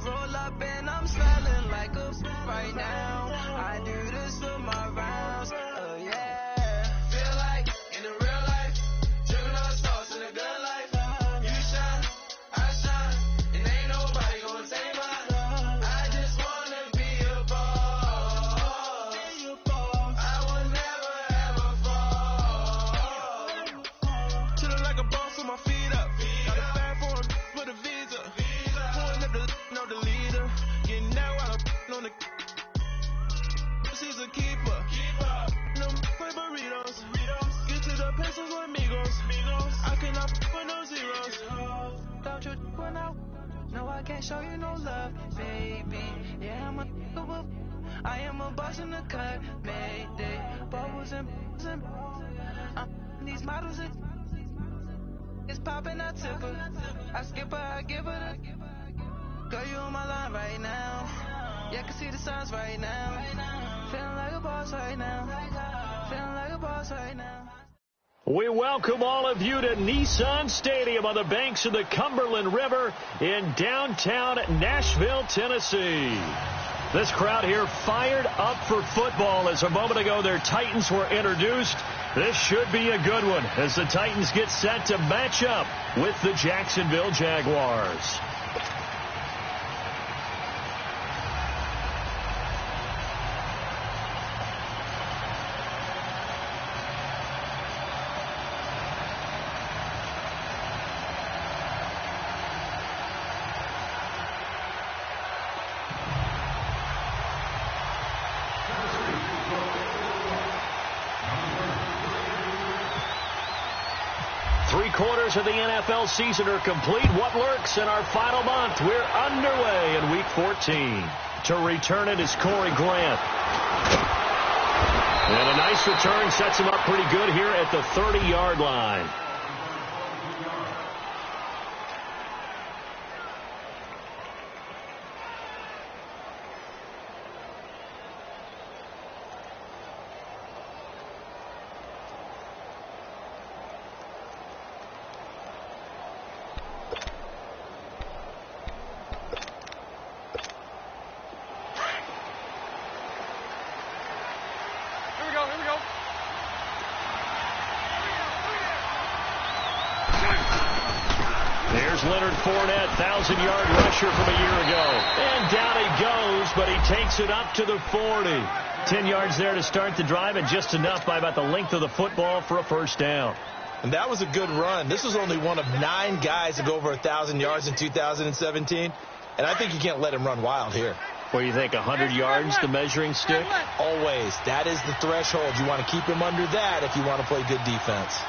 roll up and I'm smelling like a right now. I do this for my rounds. Yeah. Feel like in the real life, dripping on sauce in a good life. You shine, I shine, and ain't nobody gonna take mine. I just wanna be a boss. I will never ever fall. Chillin' like a boss with my feet up. Got a bag for him with a visa. Pulling up the leader. Getting that while I'm on the. She's a keeper. No play burritos. Get to the pesos with amigos. I cannot with no zeros. Don't you run out? No, I can't show you no love, baby. Yeah, I am a boss in the cut, mayday. Bubbles and these models are. It's popping, I tip her. I skip her, I give her the. Girl, you on my line right now. Yeah, I can see the signs right now. Feeling like a boss right now. Feeling like a boss right now. We welcome all of you to Nissan Stadium on the banks of the Cumberland River in downtown Nashville, Tennessee. This crowd here fired up for football as a moment ago their Titans were introduced. This should be a good one as the Titans get set to match up with the Jacksonville Jaguars. Three-quarters of the NFL season are complete. What lurks in our final month? We're underway in Week 14. To return it is Corey Grant. And a nice return sets him up pretty good here at the 30-yard line. Leonard Fournette, 1,000-yard rusher from a year ago. And down he goes, but he takes it up to the 40. 10 yards there to start the drive, and just enough by about the length of the football for a first down. And that was a good run. This was only one of 9 guys to go over 1,000 yards in 2017. And I think you can't let him run wild here. What do you think, 100 yards, the measuring stick? Always. That is the threshold. You want to keep him under that if you want to play good defense.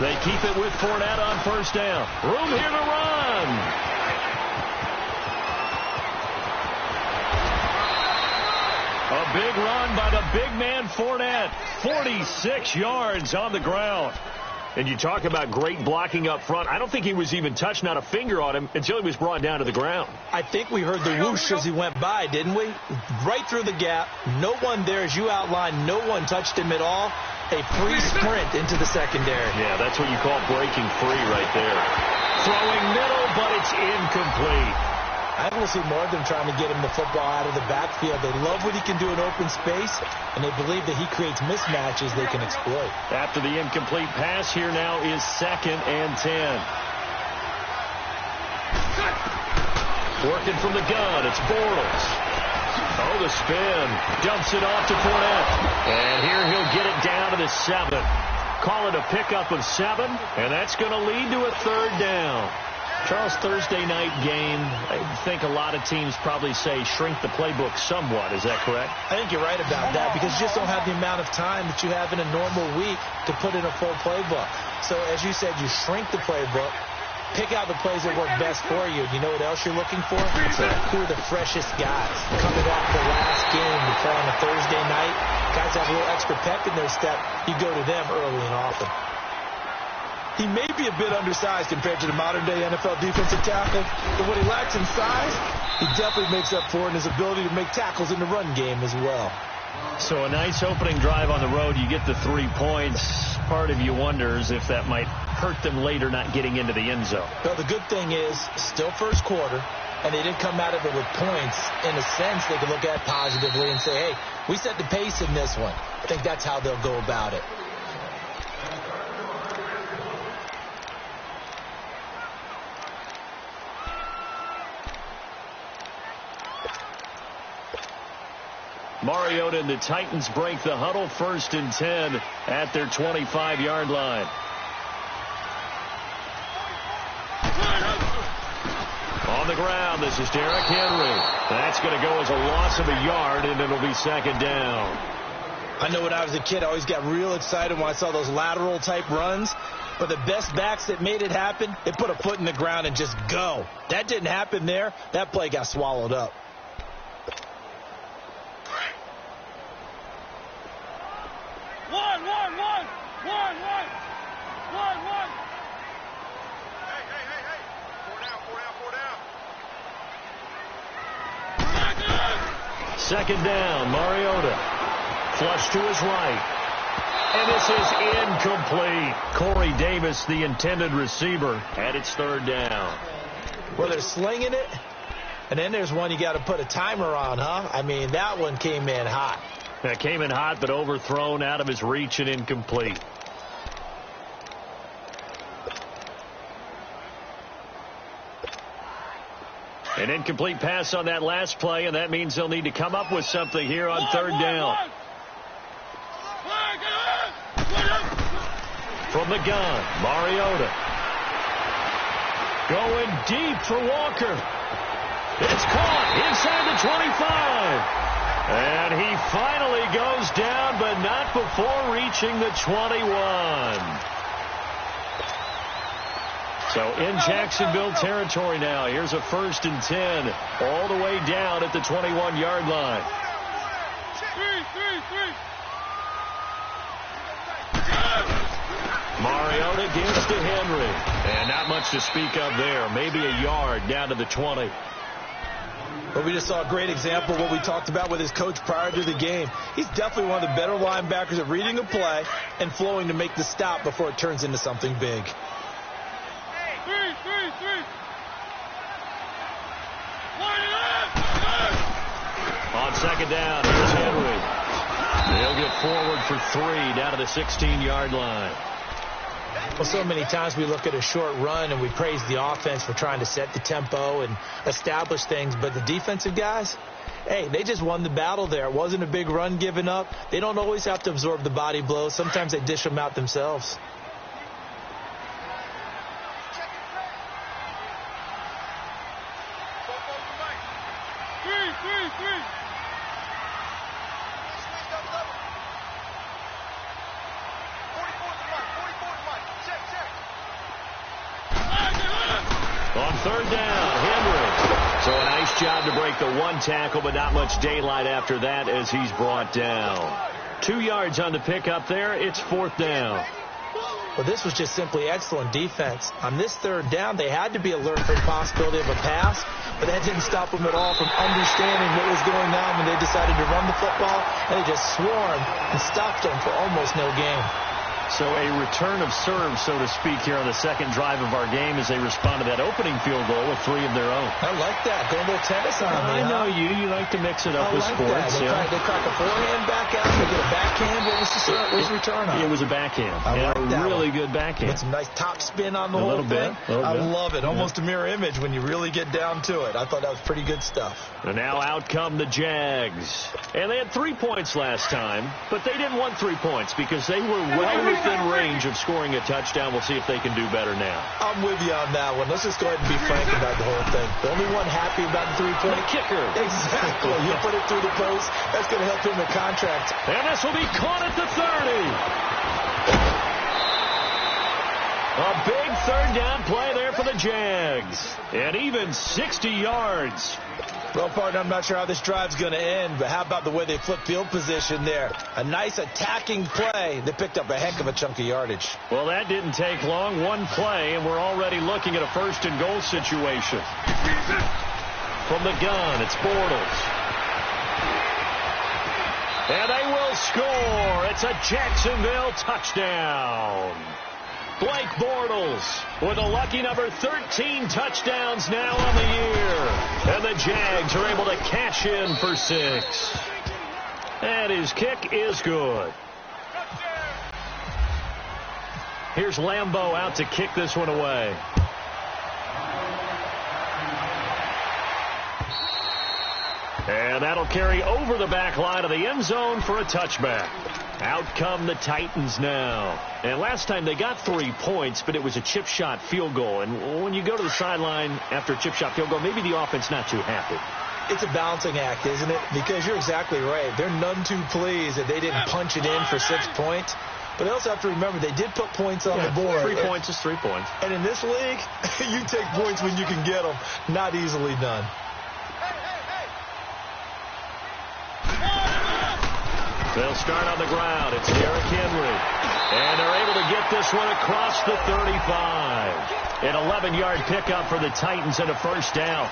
They keep it with Fournette on first down. Room here to run. A big run by the big man Fournette. 46 yards on the ground. And you talk about great blocking up front. I don't think he was even touched, not a finger on him, until he was brought down to the ground. I think we heard the whoosh as he went by, didn't we? Right through the gap. No one there, as you outlined. No one touched him at all. A free sprint into the secondary. Yeah, that's what you call breaking free right there. Throwing middle, but it's incomplete. I want to see more of them trying to get him the football out of the backfield. They love what he can do in open space, and they believe that he creates mismatches they can exploit. After the incomplete pass, here now is 2nd and 10. Working from the gun, it's Bortles. Oh, the spin. Dumps it off to Fournette. And here he'll get it down to the 7. Call it a pickup of 7, and that's going to lead to a 3rd down. Charles, Thursday night game, I think a lot of teams probably say shrink the playbook somewhat. Is that correct? I think you're right about that because you just don't have the amount of time that you have in a normal week to put in a full playbook. So, as you said, you shrink the playbook. Pick out the plays that work best for you. You know what else you're looking for? Who are the freshest guys? Coming off the last game to play on a Thursday night, guys have a little extra pep in their step. You go to them early and often. He may be a bit undersized compared to the modern-day NFL defensive tackle, but what he lacks in size, he definitely makes up for in his ability to make tackles in the run game as well. So a nice opening drive on the road. You get the 3 points. Part of you wonders if that might hurt them later not getting into the end zone. Well, the good thing is, still first quarter, and they didn't come out of it with points. In a sense, they can look at positively and say, hey, we set the pace in this one. I think that's how they'll go about it. Mariota and the Titans break the huddle, 1st and 10 at their 25-yard line. On the ground, this is Derrick Henry. That's going to go as a loss of a yard, and it'll be 2nd down. I know when I was a kid, I always got real excited when I saw those lateral-type runs. But the best backs that made it happen, they put a foot in the ground and just go. That didn't happen there. That play got swallowed up. Second down, Mariota. Flush to his right. And this is incomplete. Corey Davis, the intended receiver, and it's 3rd down. Well, they're slinging it, and then there's one you got to put a timer on, huh? I mean, that one came in hot. That came in hot, but overthrown, out of his reach, and incomplete. An incomplete pass on that last play, and that means they'll need to come up with something here on 3rd down. From the gun, Mariota. Going deep for Walker. It's caught inside the 25. And he finally goes down, but not before reaching the 21. So in Jacksonville territory now. Here's a 1st and 10 all the way down at the 21-yard line. Mariota gives to Henry. And not much to speak of there. Maybe a yard down to the 20. But we just saw a great example of what we talked about with his coach prior to the game. He's definitely one of the better linebackers at reading a play and flowing to make the stop before it turns into something big. On 2nd down, here's Henry. They'll get forward for 3 down to the 16-yard line. Well, so many times we look at a short run and we praise the offense for trying to set the tempo and establish things. But the defensive guys, hey, they just won the battle there. It wasn't a big run given up. They don't always have to absorb the body blows. Sometimes they dish them out themselves. On 3rd down, Henry. So a nice job to break the 1 tackle, but not much daylight after that as he's brought down. 2 yards on the pickup there. It's 4th down. Well, this was just simply excellent defense. On this 3rd down, they had to be alert for the possibility of a pass, but that didn't stop them at all from understanding what was going on when they decided to run the football, and they just swarmed and stopped them for almost no gain. So a return of serve, so to speak, here on the 2nd drive of our game as they respond to that opening field goal with 3 of their own. I like that. Going a little tennis on me. I know you. You like to mix it up with sports. They crack a forehand back out. They get a backhand. What was the serve? What was the return on? It was a backhand. A really good backhand. With some nice top spin on the whole thing. I love it. Almost a mirror image when you really get down to it. I thought that was pretty good stuff. And now out come the Jags. And they had 3 points last time, but they didn't want 3 points because they were well within range of scoring a touchdown. We'll see if they can do better now. I'm with you on that one. Let's just go ahead and be frank about the whole thing. The only one happy about the 3-point kicker. Exactly. You put it through the post. That's going to help him the contract. And this will be caught at the 30. A big 3rd down play there for the Jags. And even 60 yards. Well, partner, I'm not sure how this drive's going to end, but how about the way they flip field position there? A nice attacking play that picked up a heck of a chunk of yardage. Well, that didn't take long. 1 play, and we're already looking at a 1st and goal situation. From the gun, it's Bortles. And they will score. It's a Jacksonville touchdown. Blake Bortles with a lucky number 13 touchdowns now on the year. And the Jags are able to cash in for 6. And his kick is good. Here's Lambeau out to kick this one away. And that'll carry over the back line of the end zone for a touchback. Out come the Titans now. And last time they got 3 points, but it was a chip shot field goal. And when you go to the sideline after a chip shot field goal, maybe the offense not too happy. It's a balancing act, isn't it? Because you're exactly right. They're none too pleased that they didn't punch it in for 6 points. But they also have to remember they did put points on the board. 3 points is 3 points. And in this league, you take points when you can get them. Not easily done. They'll start on the ground. It's Derrick Henry. And they're able to get this one across the 35. An 11-yard pickup for the Titans and a first down.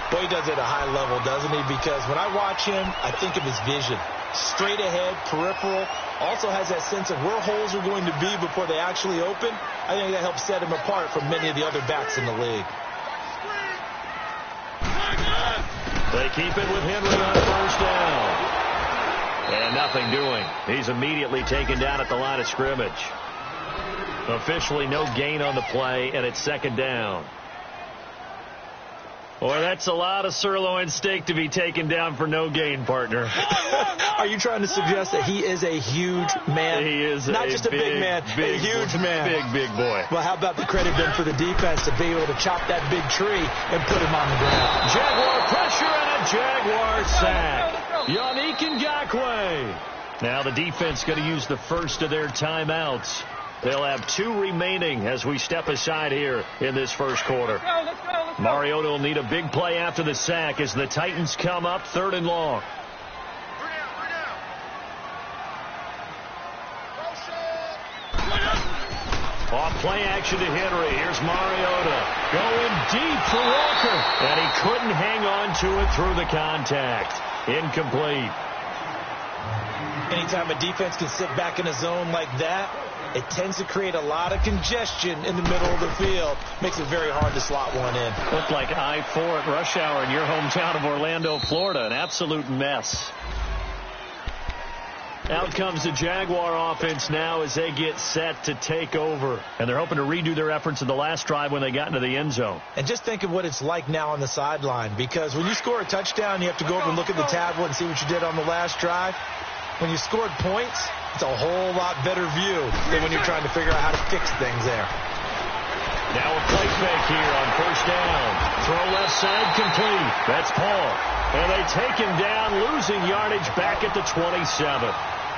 Boy, he does it at a high level, doesn't he? Because when I watch him, I think of his vision. Straight ahead, peripheral. Also has that sense of where holes are going to be before they actually open. I think that helps set him apart from many of the other backs in the league. They keep it with Henry on first down. And nothing doing. He's immediately taken down at the line of scrimmage. Officially no gain on the play, and it's second down. Boy, that's a lot of sirloin steak to be taken down for no gain, partner. Are you trying to suggest that he is a huge man? He is not just a big man, a huge man. Big boy. Well, how about the credit then for the defense to be able to chop that big tree and put him on the ground? Jaguar pressure and a Jaguar sack. Yannick Ngakoue. Now the defense going to use the first of their timeouts. They'll have 2 remaining as we step aside here in this first quarter. Mariota will need a big play after the sack as the Titans come up 3rd and long. Off play action to Henry. Here's Mariota going deep for Walker. And he couldn't hang on to it through the contact. Incomplete. Anytime a defense can sit back in a zone like that, it tends to create a lot of congestion in the middle of the field. Makes it very hard to slot one in. Looked like I-4 at rush hour in your hometown of Orlando, Florida. An absolute mess. Out comes the Jaguar offense now as they get set to take over. And they're hoping to redo their efforts in the last drive when they got into the end zone. And just think of what it's like now on the sideline. Because when you score a touchdown, you have to go over and look at the tablet and see what you did on the last drive. When you scored points, it's a whole lot better view than when you're trying to figure out how to fix things there. Now a play fake here on first down. Throw left side complete. That's Paul. And they take him down, losing yardage back at the 27.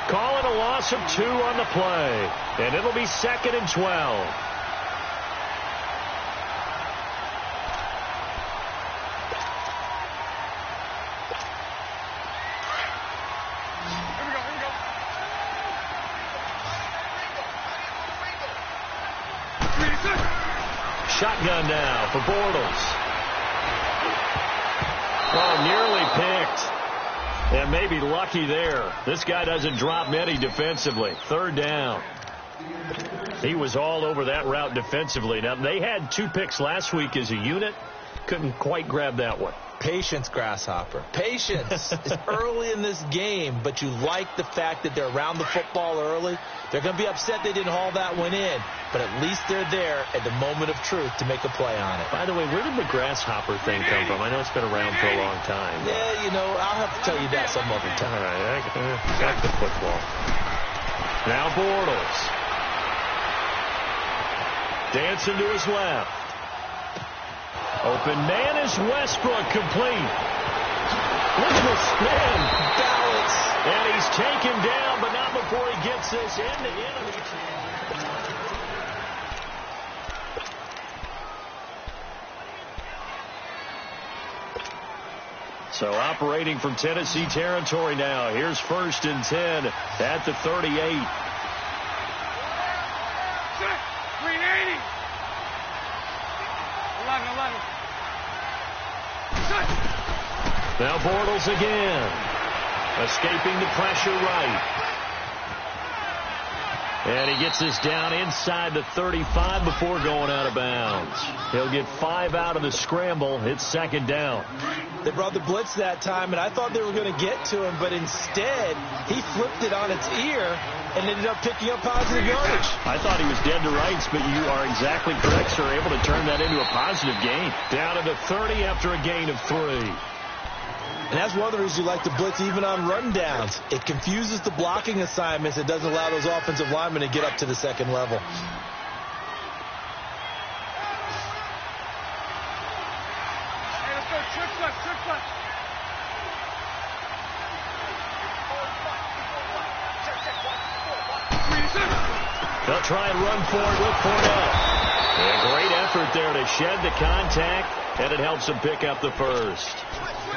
Call it a loss of 2 on the play. And it'll be 2nd and 12. Shotgun now for Bortles. Oh, nearly picked. And maybe lucky there. This guy doesn't drop many defensively. 3rd down. He was all over that route defensively. Now, they had 2 picks last week as a unit. Couldn't quite grab that one. Patience, Grasshopper. Patience. It's early in this game, but you like the fact that they're around the football early. They're going to be upset they didn't haul that one in, but at least they're there at the moment of truth to make a play on it. By the way, where did the Grasshopper thing come from? I know it's been around for a long time. Yeah, you know, I'll have to tell you that some other time. All right, back to football. Now Bortles. Dancing to his left. Open man is Westbrook, complete. Look at the spin. Balance. And he's taken down, but not before he gets this into enemy. So operating from Tennessee territory now. Here's 1st and 10 at the 38. 380. 11. Now Bortles again. Escaping the pressure right. And he gets this down inside the 35 before going out of bounds. He'll get 5 out of the scramble. It's second down. They brought the blitz that time, and I thought they were going to get to him, but instead he flipped it on its ear and ended up picking up positive yardage. I thought he was dead to rights, but you are exactly correct, sir. Able to turn that into a positive gain. Down to the 30 after a gain of 3. And that's one of the reasons you like to blitz even on run downs. It confuses the blocking assignments. It doesn't allow those offensive linemen to get up to the second level. Hey, let's go. Trick play. They'll try and run forward with Fournette. A great effort there to shed the contact, and it helps him pick up the first.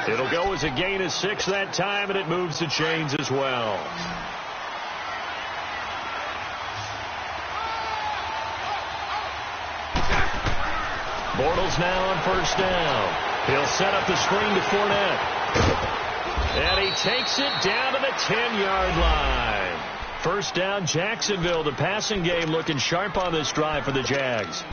It'll go as a gain of 6 that time, and it moves the chains as well. Bortles now on first down. He'll set up the screen to Fournette. And he takes it down to the 10-yard line. First down, Jacksonville. The passing game looking sharp on this drive for the Jags.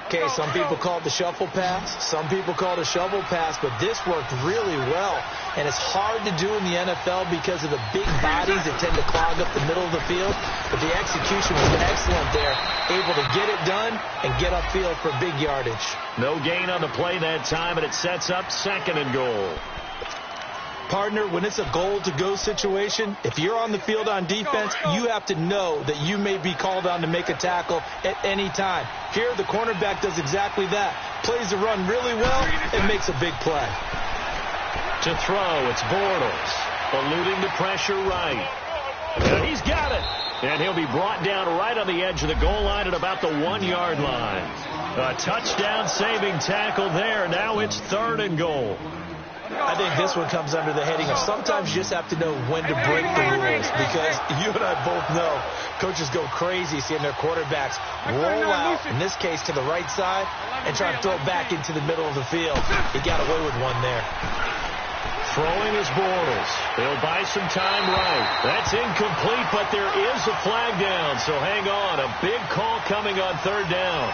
Okay, some people call it the shuffle pass. Some people call it a shovel pass, but this worked really well. And it's hard to do in the NFL because of the big bodies that tend to clog up the middle of the field. But the execution was excellent there. Able to get it done and get upfield for big yardage. No gain on the play that time, and it sets up 2nd and goal. Partner, when it's a goal-to-go situation, if you're on the field on defense, you have to know that you may be called on to make a tackle at any time. Here, the cornerback does exactly that. Plays the run really well and makes a big play. To throw, it's Bortles. Eluding the pressure right. And he's got it. And he'll be brought down right on the edge of the goal line at about the 1-yard line. A touchdown-saving tackle there. Now it's 3rd and goal. I think this one comes under the heading of sometimes you just have to know when to break the rules, because you and I both know coaches go crazy seeing their quarterbacks roll out, in this case to the right side, and try to throw it back into the middle of the field. He got away with one there. Throwing is Bortles. They'll buy some time right. That's incomplete, but there is a flag down, so hang on. A big call coming on 3rd down.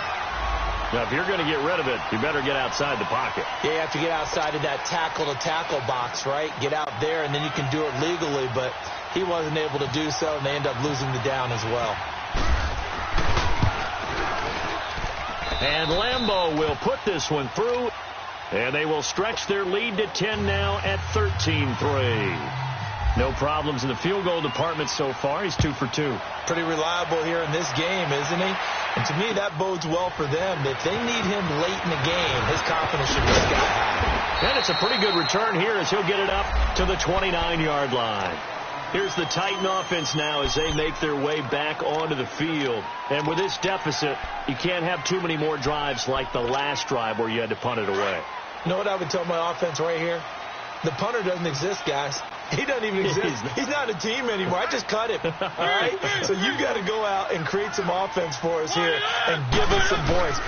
Now, if you're going to get rid of it, you better get outside the pocket. Yeah, you have to get outside of that tackle-to-tackle box, right? Get out there, and then you can do it legally, but he wasn't able to do so, and they end up losing the down as well. And Lambeau will put this one through, and they will stretch their lead to 10 now at 13-3. No problems in the field goal department so far. He's 2 for 2. Pretty reliable here in this game, isn't he? And to me, that bodes well for them. If they need him late in the game, his confidence should be sky high. And it's a pretty good return here as he'll get it up to the 29-yard line. Here's the Titan offense now as they make their way back onto the field. And with this deficit, you can't have too many more drives like the last drive where you had to punt it away. You know what I would tell my offense right here? The punter doesn't exist, guys. He doesn't even exist. He's not a team anymore. I just cut him. All right? So you've got to go out and create some offense for us here and give us some points.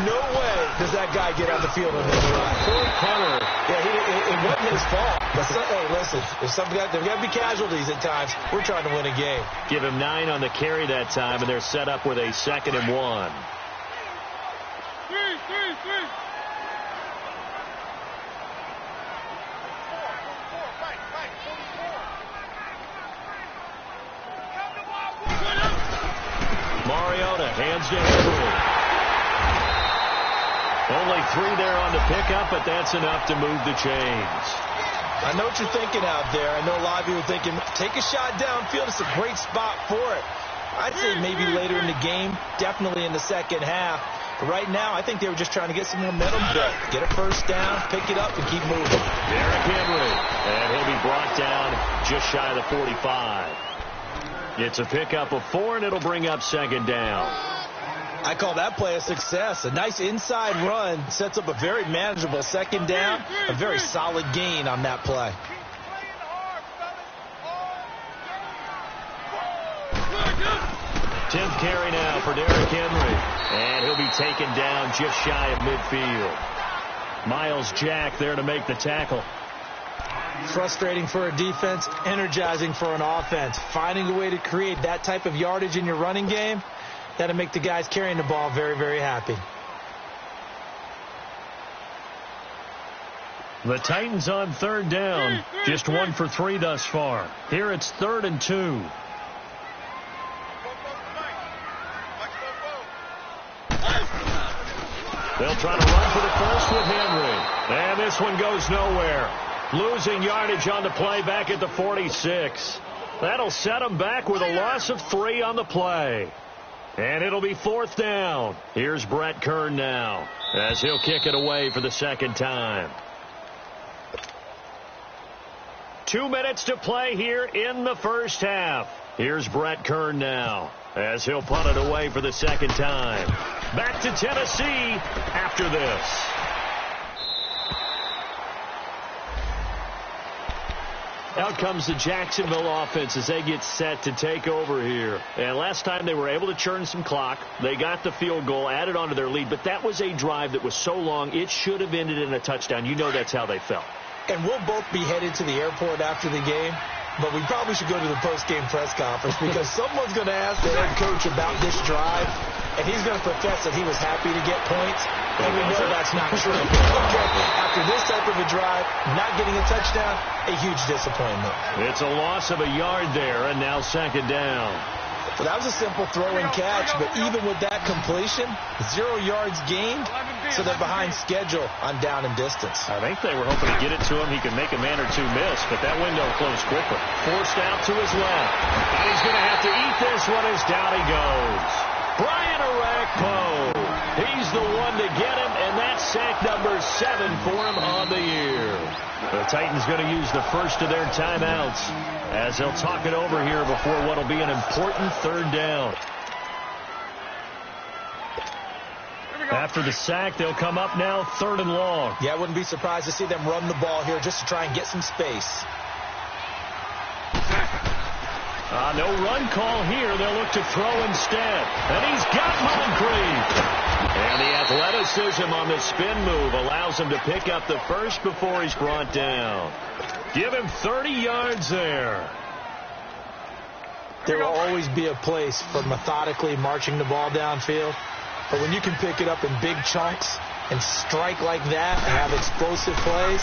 No way does that guy get on the field on this drive. Poor punter. Yeah, it wasn't his fault. But hey, listen, if there's got to be casualties at times. We're trying to win a game. Give him 9 on the carry that time, and they're set up with a 2nd and 1. Mariota hands to Henry. Only 3 there on the pickup, but that's enough to move the chains. I know what you're thinking out there. I know a lot of you are thinking, take a shot downfield. It's a great spot for it. I'd say maybe later in the game, definitely in the second half. But right now, I think they were just trying to get some momentum built. Get a first down, pick it up, and keep moving. Derrick Henry, and he'll be brought down just shy of the 45. It's a pickup of 4, and it'll bring up 2nd down. I call that play a success. A nice inside run sets up a very manageable 2nd down. A very solid gain on that play. Tenth carry now for Derrick Henry. And he'll be taken down just shy of midfield. Miles Jack there to make the tackle. Frustrating for a defense, energizing for an offense. Finding a way to create that type of yardage in your running game, that'll make the guys carrying the ball very, very happy. The Titans on third down. Just 1 for 3 thus far. Here it's 3rd and 2. They'll try to run for the first with Henry. And this one goes nowhere. Losing yardage on the play back at the 46. That'll set them back with a loss of 3 on the play. And it'll be 4th down. Here's Brett Kern now as he'll kick it away for the second time. 2 minutes to play here in the first half. Here's Brett Kern now as he'll punt it away for the second time. Back to Tennessee after this. Out comes the Jacksonville offense as they get set to take over here. And last time they were able to churn some clock. They got the field goal, added on to their lead. But that was a drive that was so long, it should have ended in a touchdown. You know that's how they felt. And we'll both be headed to the airport after the game. But we probably should go to the post-game press conference because someone's going to ask the head coach about this drive, and he's going to profess that he was happy to get points, and we know that's not true. After this type of a drive, not getting a touchdown, a huge disappointment. It's a loss of a yard there, and now second down. Well, that was a simple throw and catch, but even with that completion, 0 yards gained, so they're behind schedule on down and distance. I think they were hoping to get it to him. He could make a man or two miss, but that window closed quickly. Forced out to his left, and he's going to have to eat this one as down he goes. Brian Orakpo, he's the one to get him, and that's sack number 7 for him on the year. The Titans going to use the first of their timeouts as they'll talk it over here before what will be an important third down. After the sack, they'll come up now 3rd and long. Yeah, I wouldn't be surprised to see them run the ball here just to try and get some space. No run call here. They'll look to throw instead. And he's got Moncrief. And the athleticism on the spin move allows him to pick up the first before he's brought down. Give him 30 yards there. There will always be a place for methodically marching the ball downfield. But when you can pick it up in big chunks and strike like that and have explosive plays,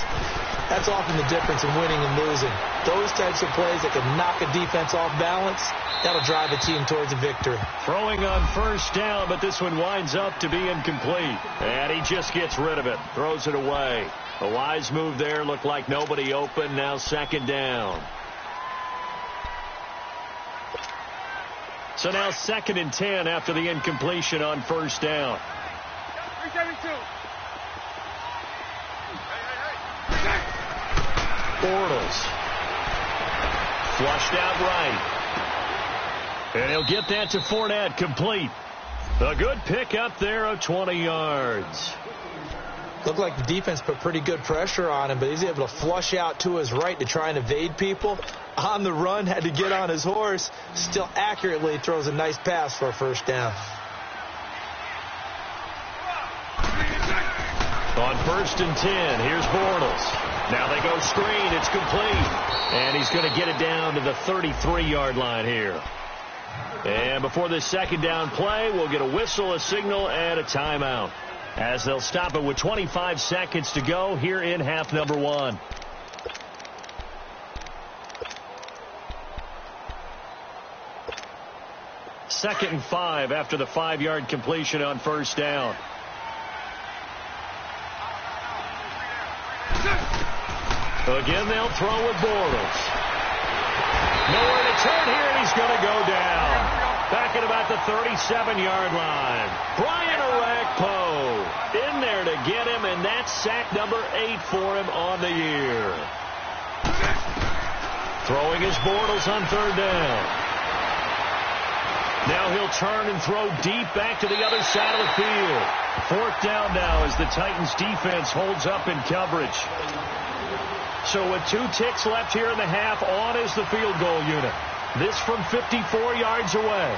that's often the difference in winning and losing. Those types of plays that can knock a defense off balance, that'll drive a team towards a victory. Throwing on first down, but this one winds up to be incomplete. And he just gets rid of it, throws it away. A wise move there, looked like nobody open, now second down. So now 2nd and 10 after the incompletion on first down. 372. Bortles. Flushed out right. And he'll get that to Fournette, complete. A good pick up there of 20 yards. Looked like the defense put pretty good pressure on him, but he's able to flush out to his right to try and evade people. On the run, had to get on his horse. Still accurately throws a nice pass for a first down. On 1st and 10, here's Bortles. Now they go screen. It's complete. And he's going to get it down to the 33-yard line here. And before this second down play, we'll get a whistle, a signal, and a timeout, as they'll stop it with 25 seconds to go here in half number 1. Second and 5 after the 5-yard completion on first down. Again, they'll throw with Bortles. Nowhere to turn here, and he's going to go down. Back at about the 37-yard line. Brian Orakpo in there to get him, and that's sack number 8 for him on the year. Throwing his Bortles on third down. Now he'll turn and throw deep back to the other side of the field. 4th down now as the Titans defense holds up in coverage. So with 2 ticks left here in the half, on is the field goal unit. This from 54 yards away.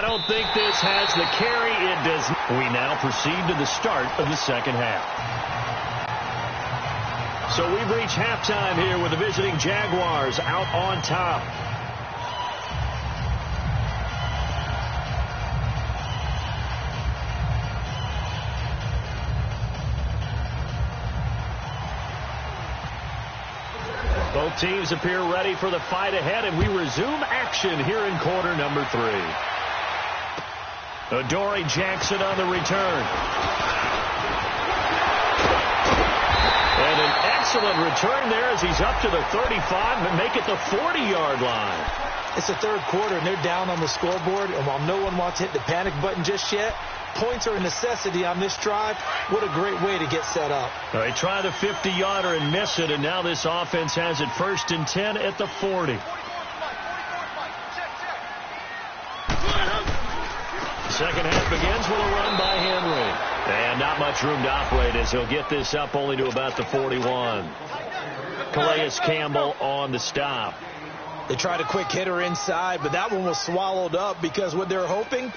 don't think this has the carry. It does. We now proceed to the start of the second half. So we've reached halftime here with the visiting Jaguars out on top. Both teams appear ready for the fight ahead, and we resume action here in quarter number 3. Adoree Jackson on the return. And an excellent return there as he's up to the 35 and make it the 40-yard line. It's the third quarter, and they're down on the scoreboard, and while no one wants to hit the panic button just yet, points are a necessity on this drive. What a great way to get set up. All right, try the 50-yarder and miss it, and now this offense has it 1st and 10 at the 40. Second half begins with a run by Henry. And not much room to operate as he'll get this up only to about the 41. Calais Campbell on the stop. They tried a quick hitter inside, but that one was swallowed up because what they're hoping,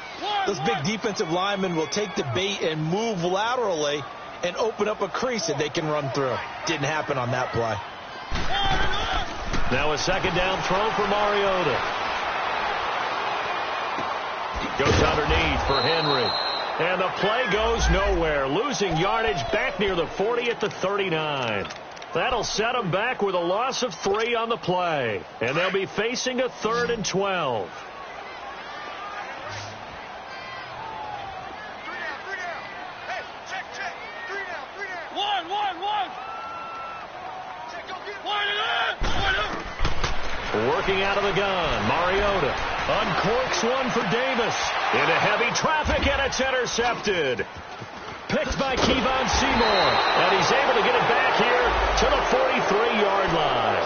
those big defensive linemen will take the bait and move laterally and open up a crease that they can run through. Didn't happen on that play. Now a second down throw for Mariota. Goes underneath for Henry. And the play goes nowhere. Losing yardage back near the 40 at the 39. That'll set them back with a loss of 3 on the play. And they'll be facing a 3rd and 12. Working out of the gun, Mariota uncorks one for Davis. Into heavy traffic, and it's intercepted. Picked by Kevon Seymour, and he's able to get it back here to the 43-yard line.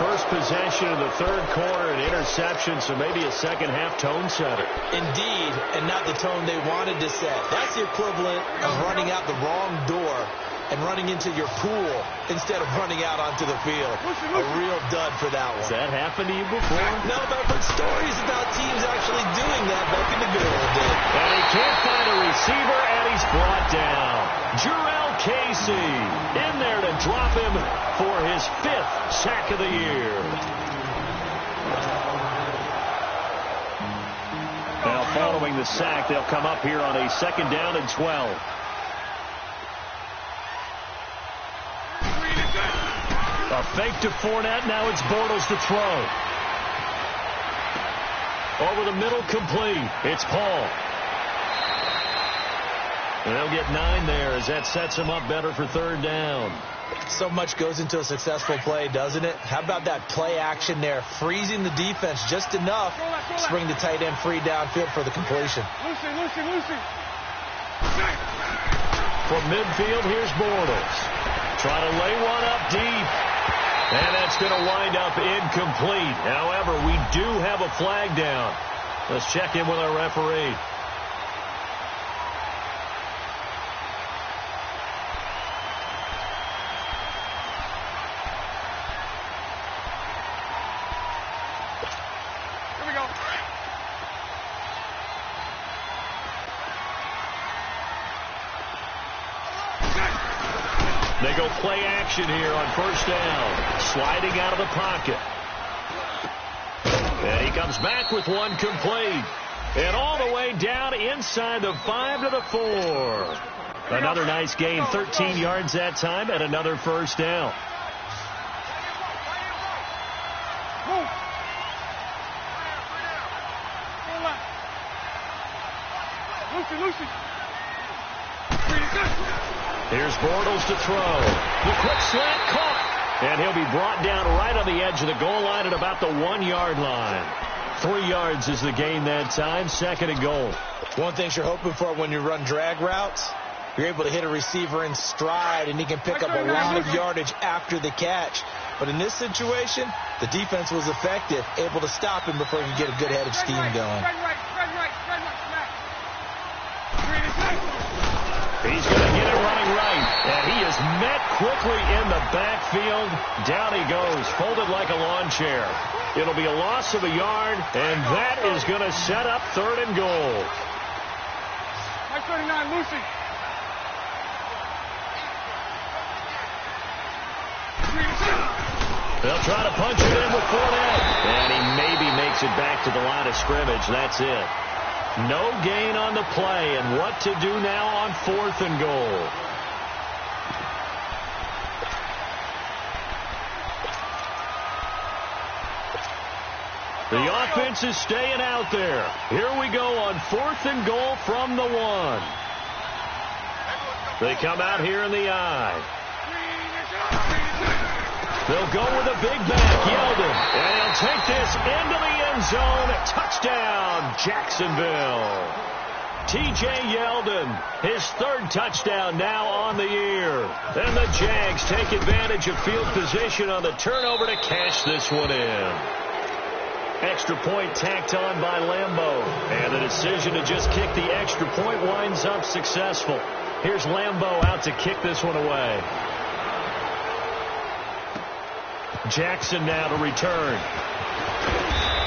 First possession of the third quarter, an interception, so maybe a second-half tone setter. Indeed, and not the tone they wanted to set. That's the equivalent of running out the wrong door and running into your pool instead of running out onto the field. A real dud for that one. Has that happened to you before? No, but I've heard stories about teams actually doing that back in the good old days. And he can't find a receiver, and he's brought down. Jurrell Casey in there to drop him for his 5th sack of the year. Now, following the sack, they'll come up here on a 2nd down and 12. A fake to Fournette. Now it's Bortles to throw. Over the middle, complete. It's Paul. And they'll get 9 there as that sets them up better for 3rd down. So much goes into a successful play, doesn't it? How about that play action there? Freezing the defense just enough to bring the tight end free downfield for the completion. Lucy. From midfield, here's Bortles. Trying to lay one up deep. And that's going to wind up incomplete. However, we do have a flag down. Let's check in with our referee. Here we go. They go play action here on 1st down. Sliding out of the pocket. And he comes back with one complete. And all the way down inside the 5 to the 4. Another nice gain, 13 yards that time, and another 1st down. Lucy. Here's Bortles to throw. The quick slant caught. And he'll be brought down right on the edge of the goal line at about the 1-yard line. 3 yards is the gain that time. 2nd and goal. One thing you're hoping for when you run drag routes, you're able to hit a receiver in stride, and he can pick up a lot of yardage after the catch. But in this situation, the defense was effective, able to stop him before he could get a good head of steam going. He's going to get it running right. And he is met quickly in the backfield. Down he goes, folded like a lawn chair. It'll be a loss of a yard, and that is going to set up 3rd and goal. Mike 39, Lucy. They'll try to punch it in with Fournette. And he maybe makes it back to the line of scrimmage. That's it. No gain on the play. And what to do now on 4th and goal? The offense is staying out there. Here we go on 4th and goal from the 1. They come out here in the I. They'll go with a big back, Yeldon. And he'll take this into the end zone. Touchdown, Jacksonville. T.J. Yeldon, his 3rd touchdown now on the year. And the Jags take advantage of field position on the turnover to cash this one in. Extra point tacked on by Lambeau. And the decision to just kick the extra point winds up successful. Here's Lambeau out to kick this one away. Jackson now to return.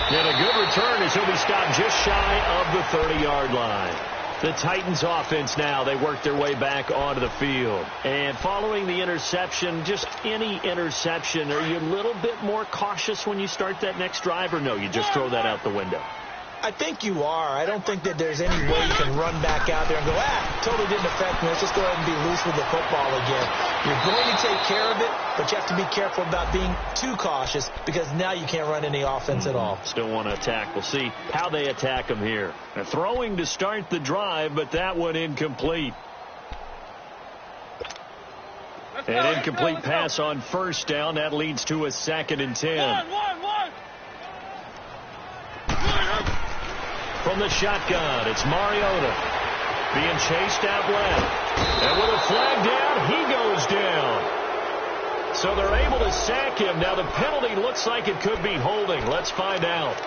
And a good return as he'll be stopped just shy of the 30-yard line. The Titans offense now, they work their way back onto the field. And following the interception, just any interception, are you a little bit more cautious when you start that next drive, or no, you just throw that out the window? I think you are. I don't think that there's any way you can run back out there and go, totally didn't affect me. Let's just go ahead and be loose with the football again. You're going to take care of it, but you have to be careful about being too cautious because now you can't run any offense at all. Still want to attack. We'll see how they attack them here. They're throwing to start the drive, but that one incomplete. An incomplete pass on 1st down. That leads to a 2nd and 10. From the shotgun, it's Mariota being chased out left. And with a flag down, he goes down. So they're able to sack him. Now the penalty looks like it could be holding. Let's find out.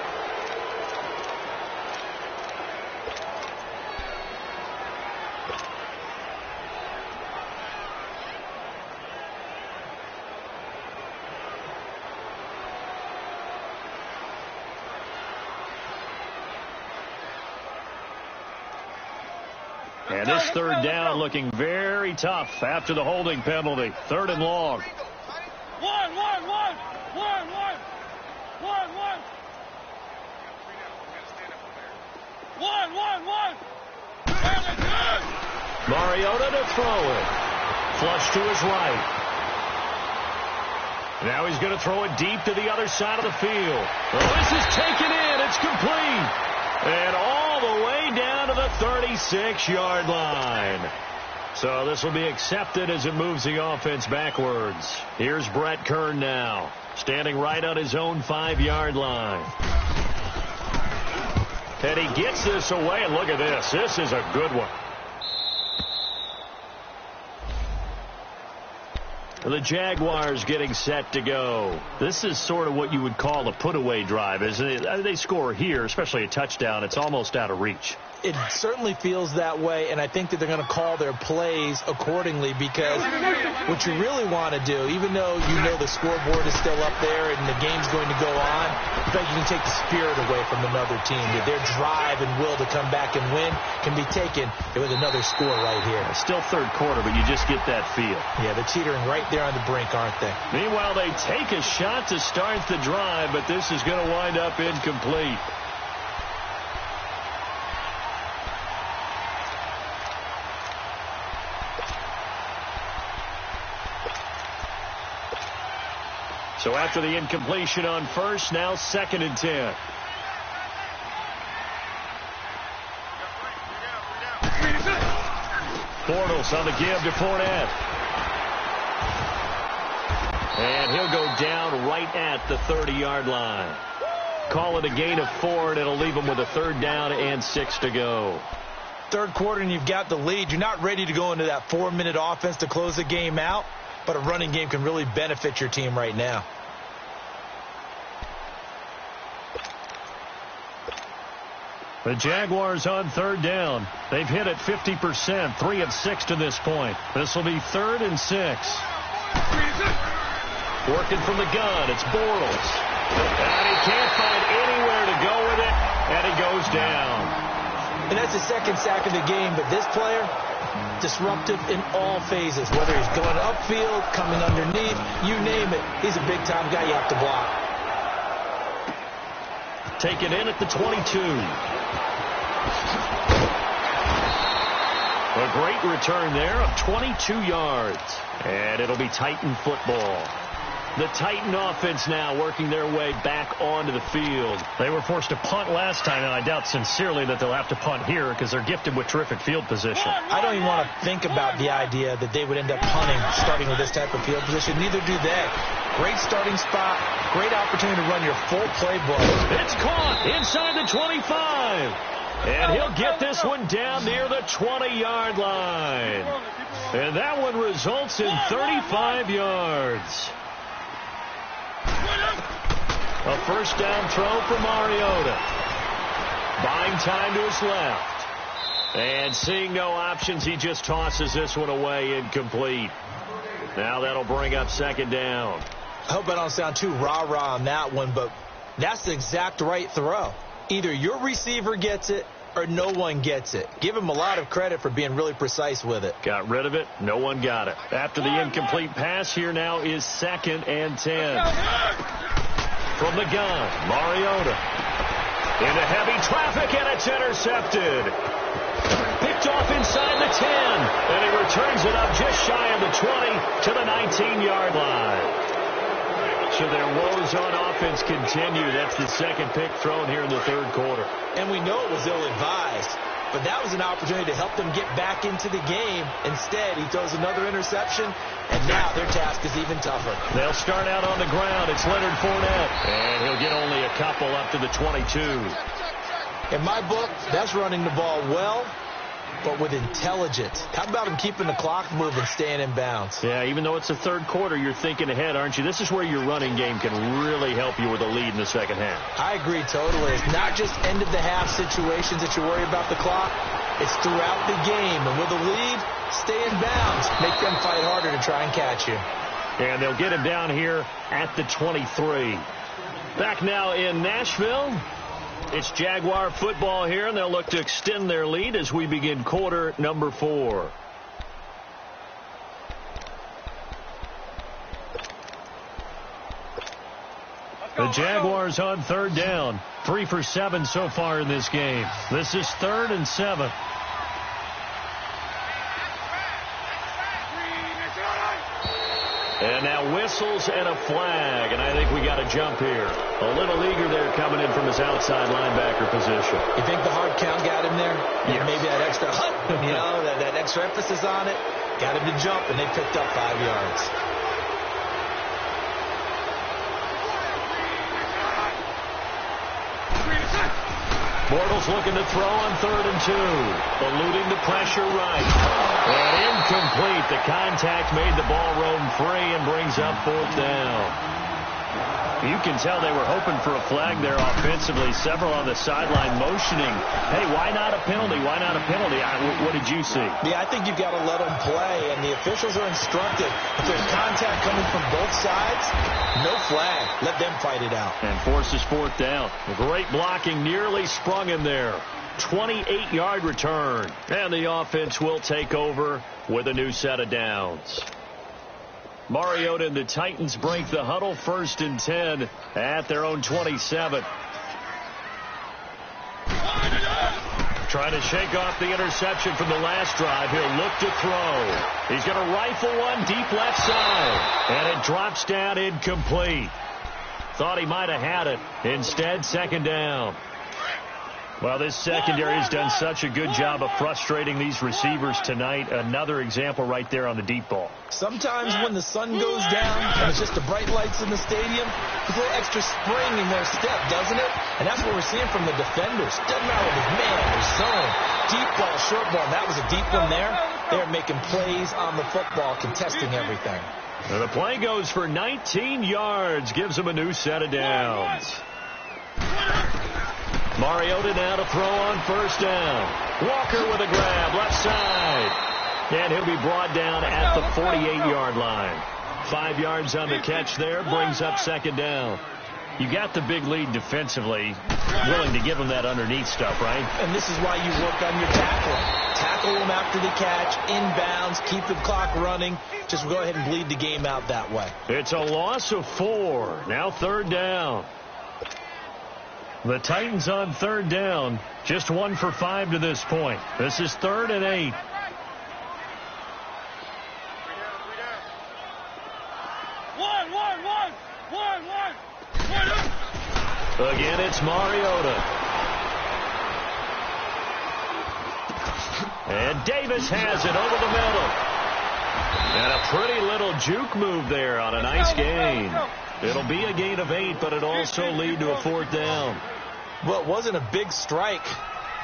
And this 3rd down looking very tough after the holding penalty. 3rd and long. One. Mariota to throw it. Flush to his right. Now he's going to throw it deep to the other side of the field. Oh, this is taken in. It's complete. And all the way down to the 36-yard line. So this will be accepted as it moves the offense backwards. Here's Brett Kern now, standing right on his own 5-yard line. And he gets this away, and look at this. This is a good one. The Jaguars getting set to go. This is sort of what you would call a put-away drive, isn't it? They score here, especially a touchdown. It's almost out of reach. It certainly feels that way, and I think that they're going to call their plays accordingly because what you really want to do, even though you know the scoreboard is still up there and the game's going to go on, in fact, you can take the spirit away from another team. Their drive and will to come back and win can be taken with another score right here. It's still 3rd quarter, but you just get that feel. Yeah, they're teetering right there on the brink, aren't they? Meanwhile, they take a shot to start the drive, but this is going to wind up incomplete. So after the incompletion on 1st, now 2nd and 10. Bortles on the give to Fournette. And he'll go down right at the 30-yard line. Call it a gain of 4, and it'll leave him with a 3rd down and 6 to go. 3rd quarter, and you've got the lead. You're not ready to go into that 4-minute offense to close the game out. But a running game can really benefit your team right now. The Jaguars on 3rd down. They've hit it 50%, 3 of 6 to this point. This will be 3rd and 6. Working from the gun, it's Bortles. And he can't find anywhere to go with it, and he goes down. And that's the second sack of the game, but this player, disruptive in all phases, whether he's going upfield, coming underneath, you name it. He's a big-time guy you have to block. Taken in at the 22. A great return there of 22 yards. And it'll be Titan football. The Titan offense now working their way back onto the field. They were forced to punt last time, and I doubt sincerely that they'll have to punt here because they're gifted with terrific field position. I don't even want to think about the idea that they would end up punting starting with this type of field position. Neither do they. Great starting spot. Great opportunity to run your full playbook. It's caught inside the 25. And he'll get this one down near the 20-yard line. And that one results in 35 yards. A first down throw for Mariota. Buying time to his left. And seeing no options, he just tosses this one away, incomplete. Now that'll bring up second down. I hope I don't sound too rah-rah on that one, but that's the exact right throw. Either your receiver gets it or no one gets it. Give him a lot of credit for being really precise with it. Got rid of it. No one got it. After the incomplete pass, here now is 2nd and 10. From the gun, Mariota. Into heavy traffic, and it's intercepted. Picked off inside the 10. And he returns it up just shy of the 20 to the 19-yard line. So their woes on offense continue. That's the second pick thrown here in the third quarter. And we know it was ill-advised, but that was an opportunity to help them get back into the game. Instead, he throws another interception, and now their task is even tougher. They'll start out on the ground. It's Leonard Fournette, and he'll get only a couple up to the 22. In my book, that's running the ball well, but with intelligence. How about him keeping the clock moving, staying in bounds? Yeah, even though it's the third quarter, you're thinking ahead, aren't you? This is where your running game can really help you with a lead in the second half. I agree totally. It's not just end-of-the-half situations that you worry about the clock. It's throughout the game. And with a lead, stay in bounds. Make them fight harder to try and catch you. And they'll get him down here at the 23. Back now in Nashville. It's Jaguar football here, and they'll look to extend their lead as we begin quarter number 4. The Jaguars on third down. 3 for 7 so far in this game. This is 3rd and 7. And now whistles and a flag, and I think we got a jump here. A little eager there coming in from his outside linebacker position. You think the hard count got him there? Yes. Maybe that extra that extra emphasis on it got him to jump, and they picked up 5 yards. Bortles looking to throw on 3rd and 2. Eluding the pressure right. And incomplete. The contact made the ball roam free and brings up 4th down. You can tell they were hoping for a flag there offensively. Several on the sideline motioning. Hey, why not a penalty? Why not a penalty? What did you see? Yeah, I think you've got to let them play, and the officials are instructed. If there's contact coming from both sides, no flag. Let them fight it out. And forces 4th down. Great blocking, nearly sprung him there. 28-yard return. And the offense will take over with a new set of downs. Mariota and the Titans break the huddle, 1st and 10 at their own 27. Trying to shake off the interception from the last drive. He'll look to throw. He's going to rifle one deep left side. And it drops down incomplete. Thought he might have had it. Instead, 2nd down. Well, this secondary has done such a good job of frustrating these receivers tonight. Another example right there on the deep ball. Sometimes when the sun goes down and it's just the bright lights in the stadium, there's a little extra spring in their step, doesn't it? And that's what we're seeing from the defenders. Doesn't matter if it's man or zone, deep ball, short ball. That was a deep one there. They're making plays on the football, contesting everything. And the play goes for 19 yards, gives them a new set of downs. Mariota now to throw on 1st down. Walker with a grab, left side. And he'll be brought down at the 48-yard line. 5 yards on the catch there, brings up 2nd down. You got the big lead defensively, willing to give them that underneath stuff, right? And this is why you work on your tackling. Tackle them after the catch, inbounds, keep the clock running. Just go ahead and bleed the game out that way. It's a loss of 4. Now 3rd down. The Titans on 3rd down. Just 1 for 5 to this point. This is 3rd and 8. Again, it's Mariota. And Davis has it over the middle. And a pretty little juke move there on a nice gain. It'll be a gain of 8, but it'll also lead to a 4th down. Well, it wasn't a big strike,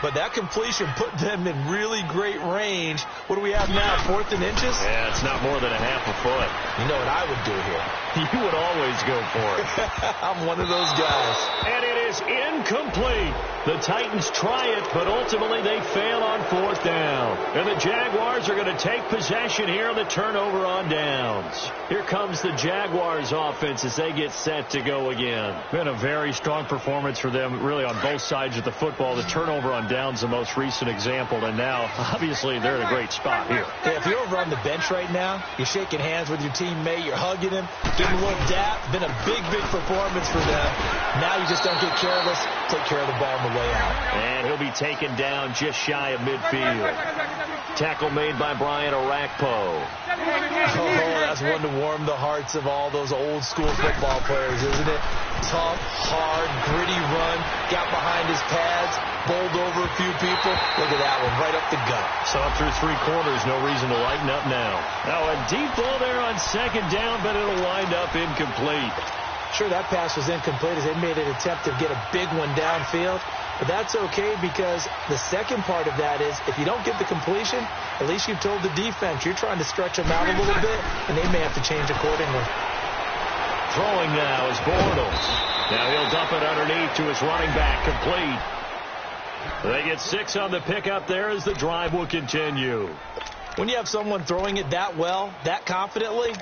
but that completion put them in really great range. What do we have now, 4th and inches? Yeah, it's not more than a half a foot. You know what I would do here? You would always go for it. I'm one of those guys. And it is incomplete. The Titans try it, but ultimately they fail on 4th down. And the Jaguars are going to take possession here on the turnover on downs. Here comes the Jaguars offense as they get set to go again. Been a very strong performance for them, really on both sides of the football. The turnover on downs, the most recent example, and now, obviously, they're in a great spot here. Yeah, if you're over on the bench right now, you're shaking hands with your teammate, you're hugging him, give him a little dap. Been a big, big performance for them. Now you just don't get careless. Take care of the ball on the way out. And he'll be taken down just shy of midfield. Tackle made by Brian Orakpo. Oh, that's one to warm the hearts of all those old school football players, isn't it? Tough, hard, gritty run. Got behind his pads, bowled over a few people. Look at that one, right up the gut. Saw it through 3 quarters. No reason to lighten up now. Now a deep ball there on 2nd down, but it'll wind up incomplete. Sure, that pass was incomplete as they made an attempt to get a big one downfield. But that's okay because the second part of that is if you don't get the completion, at least you've told the defense you're trying to stretch them out a little bit, and they may have to change accordingly. Throwing now is Bortles. Now he'll dump it underneath to his running back, complete. They get 6 on the pickup there as the drive will continue. When you have someone throwing it that well, that confidently,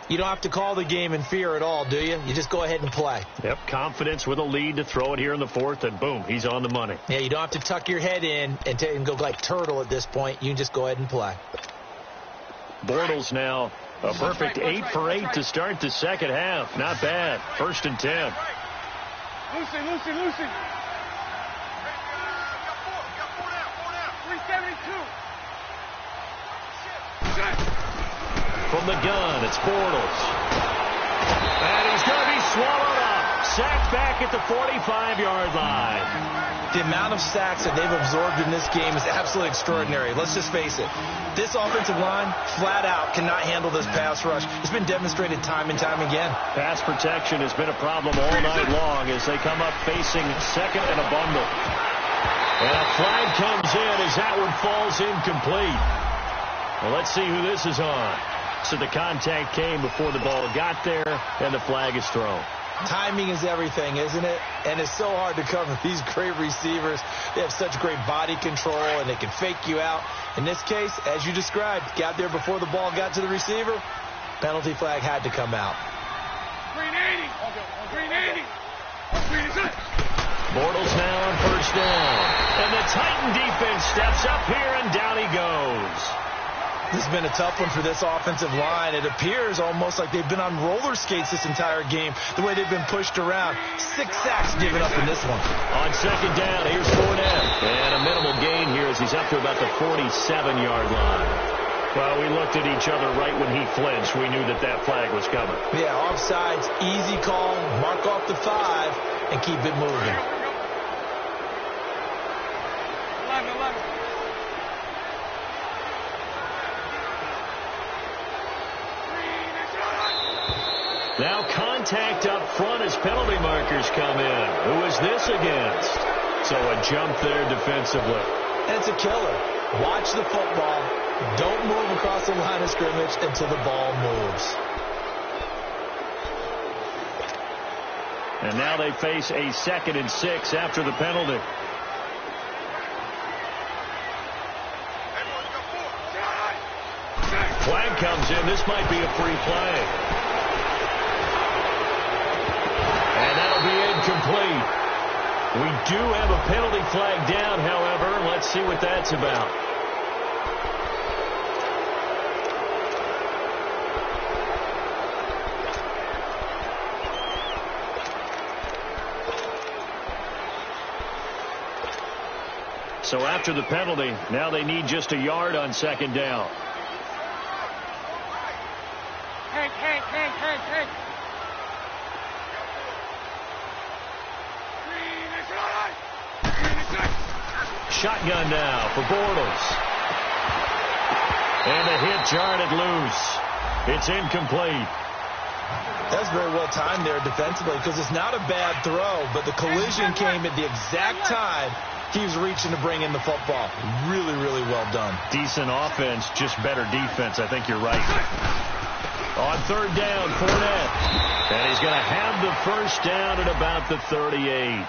you don't have to call the game in fear at all, do you? You just go ahead and play. Yep, confidence with a lead to throw it here in the 4th, and boom, he's on the money. Yeah, you don't have to tuck your head in and go like turtle at this point. You can just go ahead and play. Bortles now a perfect 8 for 8 to start the second half. Not bad. 1st and 10. Lucy. 372. From the gun, it's Bortles. And he's going to be swallowed up. Sacked back at the 45-yard line. The amount of sacks that they've absorbed in this game is absolutely extraordinary. Let's just face it. This offensive line, flat out, cannot handle this pass rush. It's been demonstrated time and time again. Pass protection has been a problem all night long as they come up facing 2nd and a bundle. And a flag comes in as that one falls incomplete. Well, let's see who this is on. So the contact came before the ball got there, and the flag is thrown. Timing is everything, isn't it? And it's so hard to cover these great receivers. They have such great body control, and they can fake you out. In this case, as you described, got there before the ball got to the receiver. Penalty flag had to come out. 380. Bortles now on 1st down. And the Titan defense steps up here, and down he goes. This has been a tough one for this offensive line. It appears almost like they've been on roller skates this entire game, the way they've been pushed around. 6 sacks given up in this one. On 2nd down, here's Fournette. And a minimal gain here as he's up to about the 47-yard line. Well, we looked at each other right when he flinched. We knew that that flag was coming. Yeah, offsides, easy call, mark off the 5, and keep it moving. 11. Now contact up front as penalty markers come in. Who is this against? So a jump there defensively. And it's a killer. Watch the football. Don't move across the line of scrimmage until the ball moves. And now they face a 2nd and 6 after the penalty. Flag comes in. This might be a free play. And that'll be a We do have a penalty flag down, however. Let's see what that's about. So after the penalty, now they need just a yard on second down. Hey. Shotgun now for Bortles. And the hit jarred it loose. It's incomplete. That's very well timed there defensively because it's not a bad throw, but the collision came at the exact time he was reaching to bring in the football. Really, really well done. Decent offense, just better defense. I think you're right. On third down, Fournette. And he's going to have the first down at about the 38.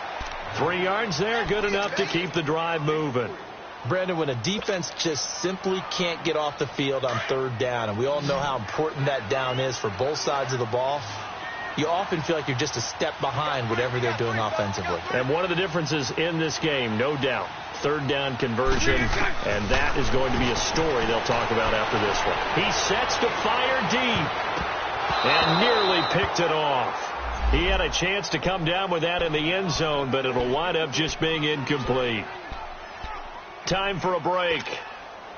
3 yards there, good enough to keep the drive moving. Brandon, when a defense just simply can't get off the field on third down, and we all know how important that down is for both sides of the ball, you often feel like you're just a step behind whatever they're doing offensively. And one of the differences in this game, no doubt, third down conversion, and that is going to be a story they'll talk about after this one. He sets to fire deep and nearly picked it off. He had a chance to come down with that in the end zone, but it'll wind up just being incomplete. Time for a break.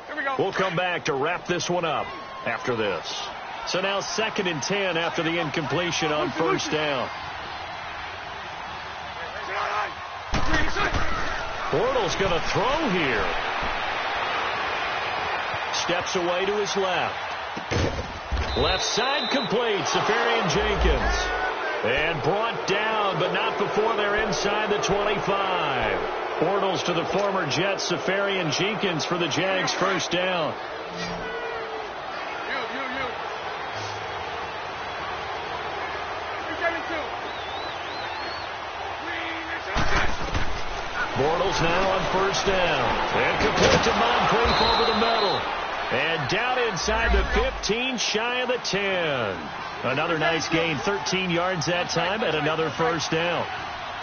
Here we go. We'll come back to wrap this one up after this. So now 2nd and 10 after the incompletion on first down. Bortles going to throw here. Steps away to his left. Left side complete. Safarian Jenkins. And brought down, but not before they're inside the 25. Bortles to the former Jet, Safarian Jenkins for the Jags first down. Bortles now on first down. And complete to Moncrief over the middle. And down inside the 15, shy of the 10. Another nice gain, 13 yards that time, and another first down.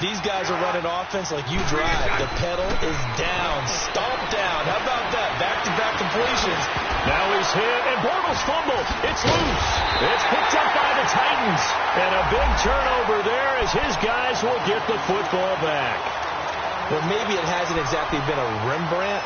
These guys are running offense like you drive. The pedal is down, stomp down. How about that? Back-to-back completions. Now he's hit, and Bortles fumbles. It's loose. It's picked up by the Titans. And a big turnover there as his guys will get the football back. Well, maybe it hasn't exactly been a Rembrandt,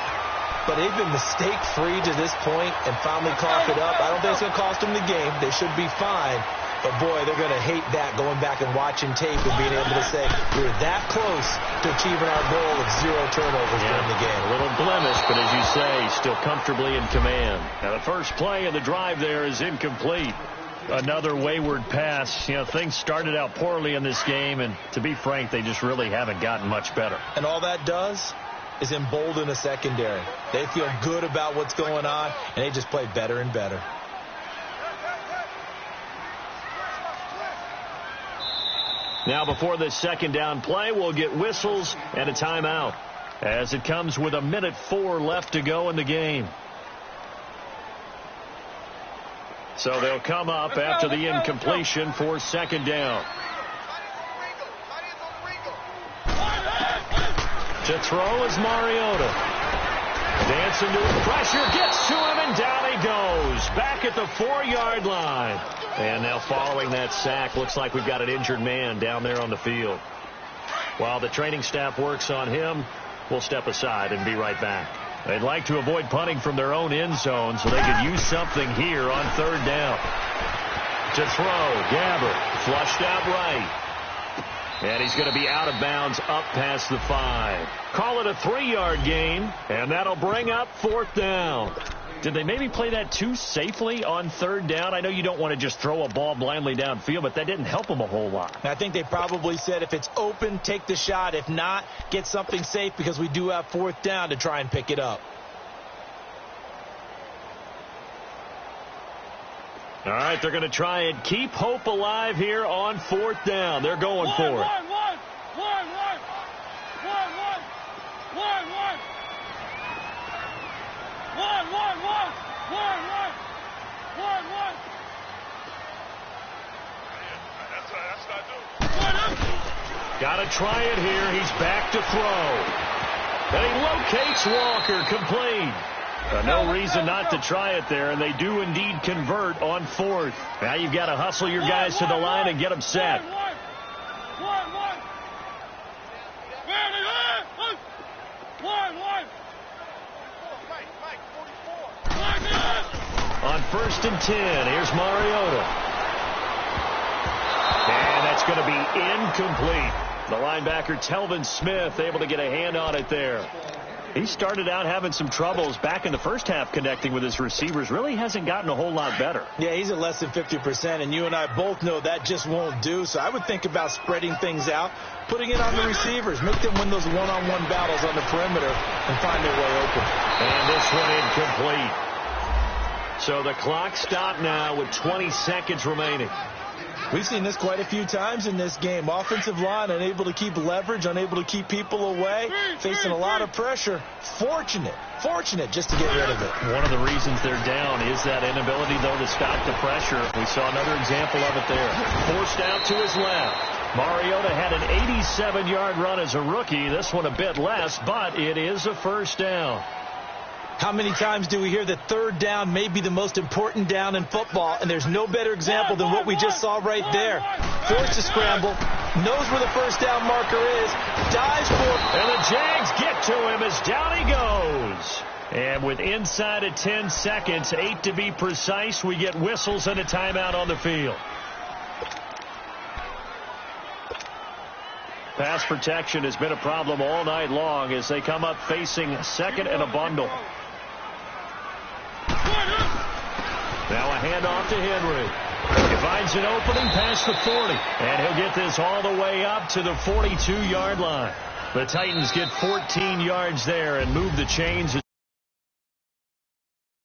but they've been mistake-free to this point and finally coughed it up. I don't think it's going to cost them the game. They should be fine. But, boy, they're going to hate that going back and watching tape and being able to say, we're that close to achieving our goal of 0 turnovers during the game. A little blemish, but as you say, still comfortably in command. Now, the first play of the drive there is incomplete. Another wayward pass. You know, things started out poorly in this game, and to be frank, they just really haven't gotten much better. And all that does is embolden the secondary. They feel good about what's going on, and they just play better and better. Now before this second down play, we'll get whistles and a timeout as it comes with 1:04 left to go in the game. So they'll come up after the incompletion for second down. To throw is Mariota. Dancing to the pressure, gets to him, and down he goes. Back at the 4-yard line. And now following that sack, looks like we've got an injured man down there on the field. While the training staff works on him, we'll step aside and be right back. They'd like to avoid punting from their own end zone so they could use something here on third down. To throw, Gabbert, flushed out right. And he's going to be out of bounds up past the 5. Call it a 3-yard gain, and that'll bring up fourth down. Did they maybe play that too safely on third down? I know you don't want to just throw a ball blindly downfield, but that didn't help them a whole lot. I think they probably said if it's open, take the shot. If not, get something safe because we do have fourth down to try and pick it up. All right, they're going to try and keep hope alive here on fourth down. They're going for it. Got to try it here. He's back to throw. And he locates Walker, complete. No reason not to try it there, and they do indeed convert on fourth. Now you've got to hustle your guys to the line and get them set. On 1st and 10, here's Mariota. And that's going to be incomplete. The linebacker, Telvin Smith, able to get a hand on it there. He started out having some troubles back in the first half connecting with his receivers. Really hasn't gotten a whole lot better. Yeah, he's at less than 50%, and you and I both know that just won't do. So I would think about spreading things out, putting it on the receivers, make them win those one-on-one battles on the perimeter and find their way open. And this one incomplete. So the clock stopped now with 20 seconds remaining. We've seen this quite a few times in this game. Offensive line unable to keep leverage, unable to keep people away, facing a lot of pressure. Fortunate just to get rid of it. One of the reasons they're down is that inability, though, to stop the pressure. We saw another example of it there. Forced out to his left. Mariota had an 87-yard run as a rookie. This one a bit less, but it is a first down. How many times do we hear that third down may be the most important down in football, and there's no better example than what we just saw right there. Forced to scramble, knows where the first down marker is, dives for it. And the Jags get to him as down he goes. And with inside of 10 seconds, 8 to be precise, we get whistles and a timeout on the field. Pass protection has been a problem all night long as they come up facing second and a bundle. Now a handoff to Henry. He finds an opening past the 40. And he'll get this all the way up to the 42-yard line. The Titans get 14 yards there and move the chains.